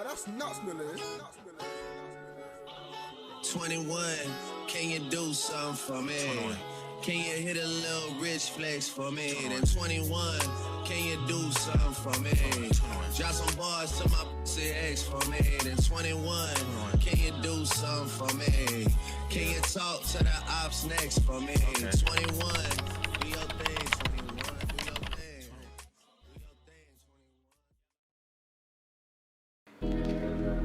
That's nuts, Millie. 21, can you do something for me? 21. Can you hit a little rich flex for me? Then 21, can you do something for me? 21. Drop some bars to my pussy ex for me. Then 21, can you do something for me? Can you talk to the ops next for me? Okay. 21, do your thing, 21, do your thing. Do your thing, 21.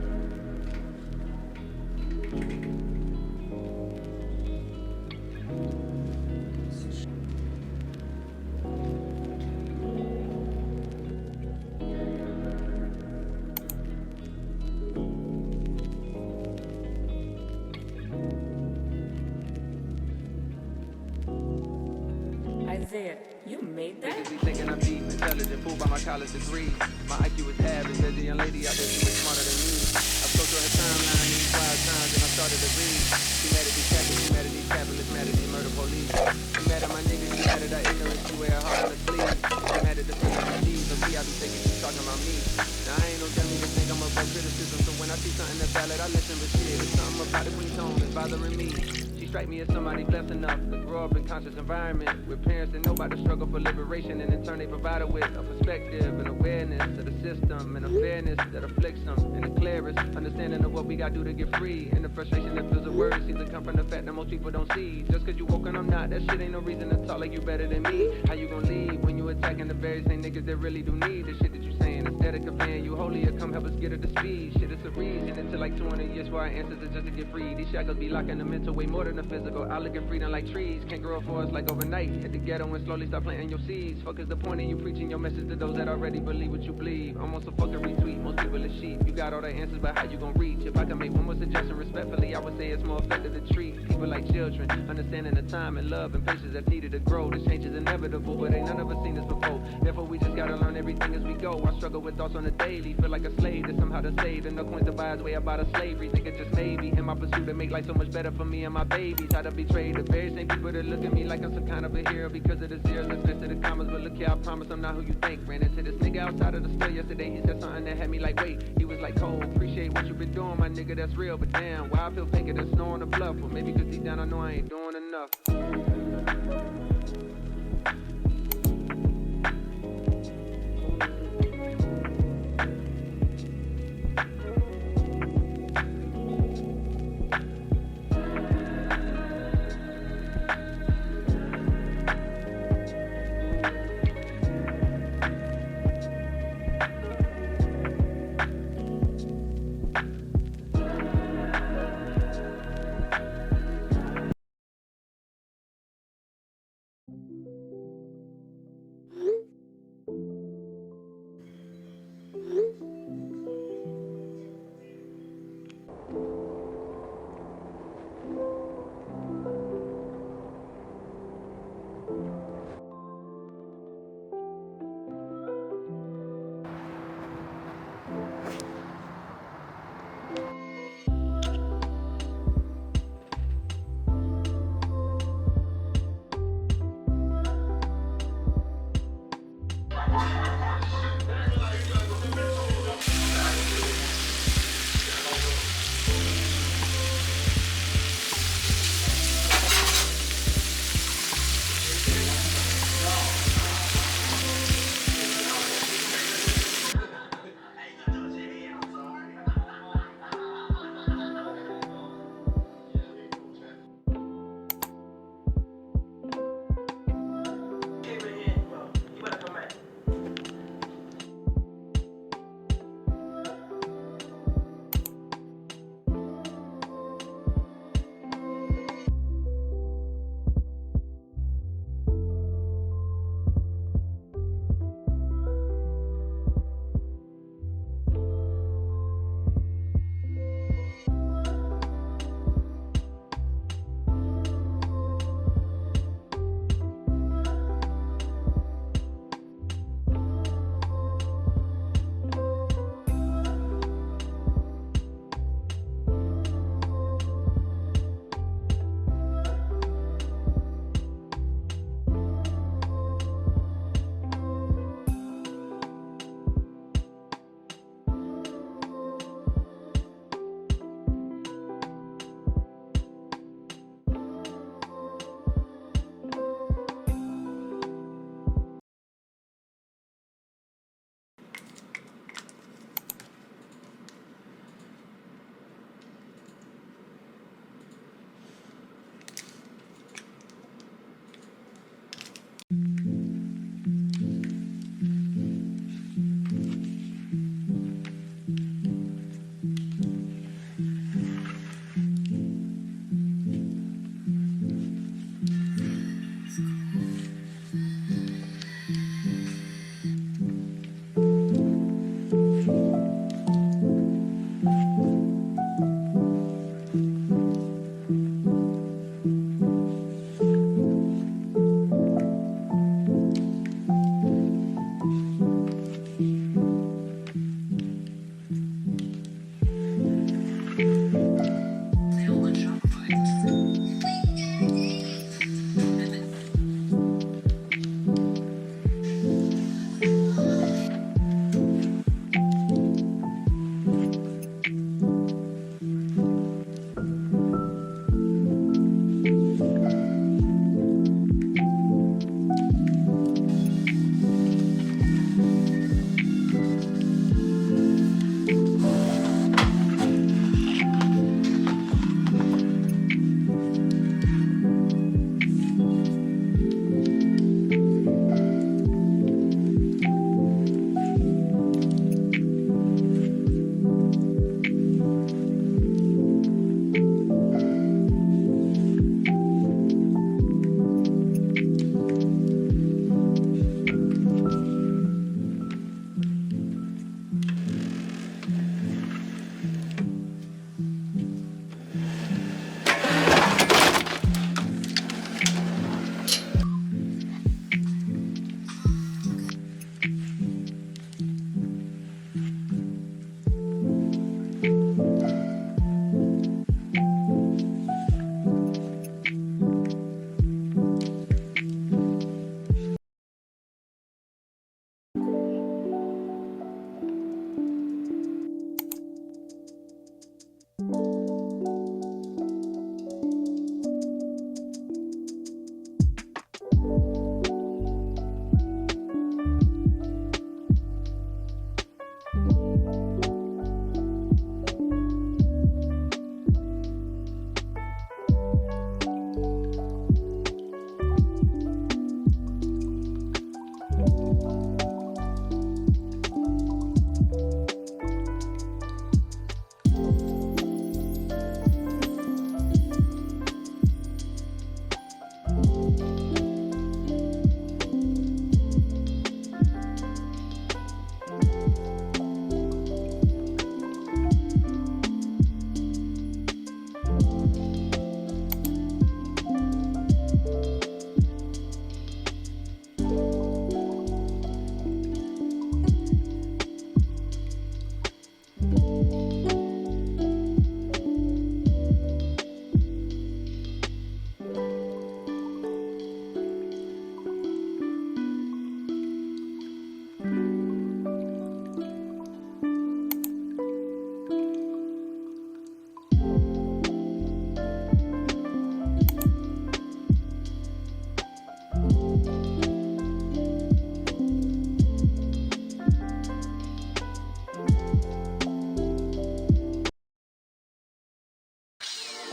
Isaiah, you made that? Niggas be thinking I'm deep, intelligent, fooled by my college degree. My IQ is average, there's a young lady out there, she way smarter than me. I spoke to her timeline these wild times and I started to read. She mad at these cappers, she mad at these capitalists, mad at these murder police. She mad at my niggas, she mad at our ignorance, she wear her heart on her sleeve. She mad at the feelings of these, so see I be thinking she's talking about me. Now I ain't no dummy to think I'm above criticism, so when I see something that's valid, I listen, but shit, it's something about it when tone that's bothering me. She strike me as somebody blessed enough to grow up in conscious environment with parents that know about the struggle for liberation, and in turn they provide her with a perspective and awareness of the system and a fairness that afflicts them, and the clearest understanding of what we gotta do to get free, and the frustration that fills the words seems to come from the fact that most people don't see. Just cause you woke and I'm not, that shit ain't no reason to talk like you better than me. How you gon' leave when you attacking the very same niggas that really do need the shit that you saying? Instead of conveying you holier, come help us get her to speed. Shit, it's a reason into like 200 years for our ancestors just to get free. These shackles be locking the mental way more than the physical. I look at freedom like trees, can't grow up for us like overnight. Hit the ghetto and slowly start planting your seeds. Fuck is the point of you preaching your message to those that already believe what you believe? Almost a fucking retweet, most people are sheep. You got all the answers, but how you gon' reach? If I can make one more suggestion respectfully, I would say it's more effective to treat people like children, understanding the time and love and patience that's needed to grow. This change is inevitable, but ain't none of us seen this before. Therefore, we just gotta learn everything as we go. I struggle with thoughts on the daily, feel like a slave that's somehow to save, and no coins to buy his way about a slavery. Think it just maybe in my pursuit to make life so much better for me and my babies. How to betray the very same people that look at me like I'm some kind of a hero because of the zeros that's next to the commas. But look here, I promise I'm not who you think. Ran into this nigga outside of the store yesterday. He said something that had me like, wait. He was like, Cole, appreciate what you been doing, my nigga, that's real. But damn, why I feel faker than snow on the bluff? Well, maybe cause deep down I know I ain't doing enough.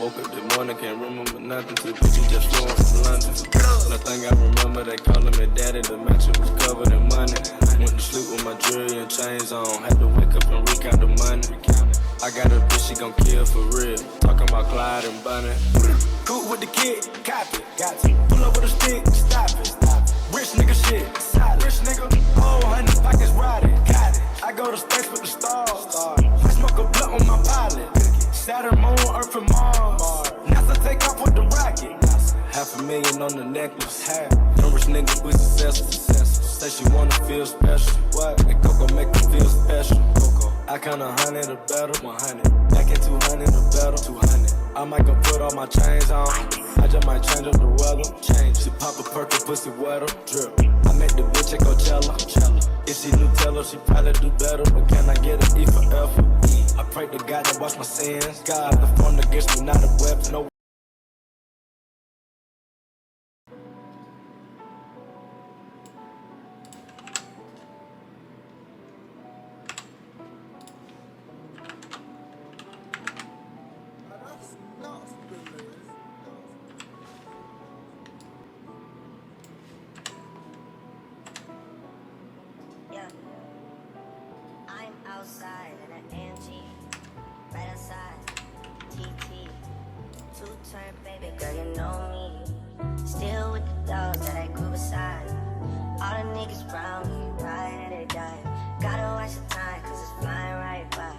Woke up this morning, can't remember nothing. Two bitches just flew in from London. Last thing I remember, they calling me daddy. The mattress was covered in money. Went to sleep with my jewelry and chains on. Had to wake up and recount the money. I got a bitch, she gon' kill for real. Talking about Clyde and Bunny. Cool with the kid, copy, got to. Pull up with a stick, stop it. Rich nigga shit, solid. Rich nigga, oh, 100 pockets riding, got it. I go to space with the stars. I smoke a blunt on my pilot. Saturn, Moon, Earth, and Mars. NASA take off with the rocket. $500,000 on the necklace. Them rich niggas we successful. Say she wanna feel special. What? And Coco make her feel special. I count 100 or better. 100. Back at 200 or better. 200. I might go put all my chains on. I just might change up the weather. She pop a perk and pussy wetter. Drip. I met the bitch at Coachella. If she knew Teller, she probably do better. But can I get an E for effort? I pray to God that wash my sins. God, the form against me, not a weapon. No. I'm outside in an AMG, right outside, TT, two-turn baby girl, you know me. Still with the dogs that I grew beside. All the niggas around me, ride and they die. Gotta watch the time, cause it's flying right by.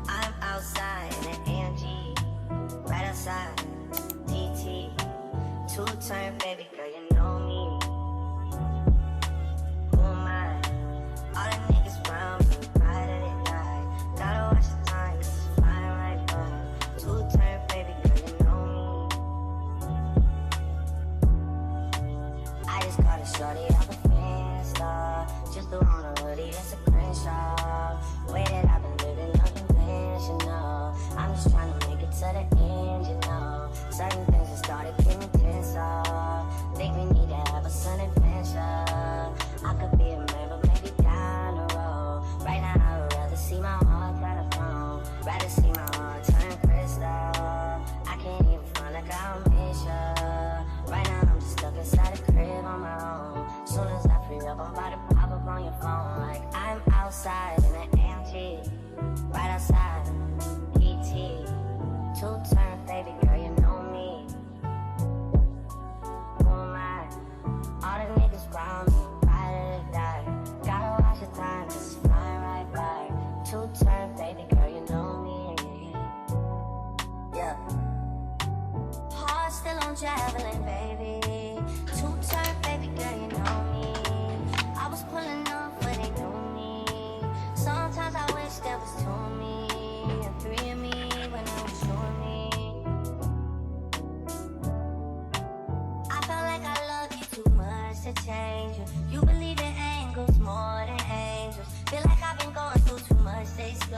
I'm outside in an AMG, right outside, TT, two-turn baby girl, you know me. Who am I? All the niggas around me. Shorty off a Finsta, just threw on a hoodie, it's a crenshaw. Way that I've been living unconventional. I'm just trying to make it to the end, you know. Certain things that started getting tenser. Think we need to have a sun adventure. I could be a man, but maybe down the road. Right now I would rather see my heart fly the phone. Rather see my heart turn crystal. I can't even front like I'll miss ya. Right now I'm just stuck inside the crib on my own. Soon as I free up, I'm about to pop up on your phone. Like I'm outside in an AMG, right outside, ET, two-turn baby girl, you know me. Who am I? All the niggas around me, ride or die. Gotta watch the time, cause it's flying right by. Two-turn baby girl, you know me. Yeah. Heart still on javelin, baby. Two-turn baby girl, you know me. I was pulling up, but they knew me. Sometimes I wish there was two of me and three of me when it was you and me. I felt like I loved you too much to change you. You believe in angles more than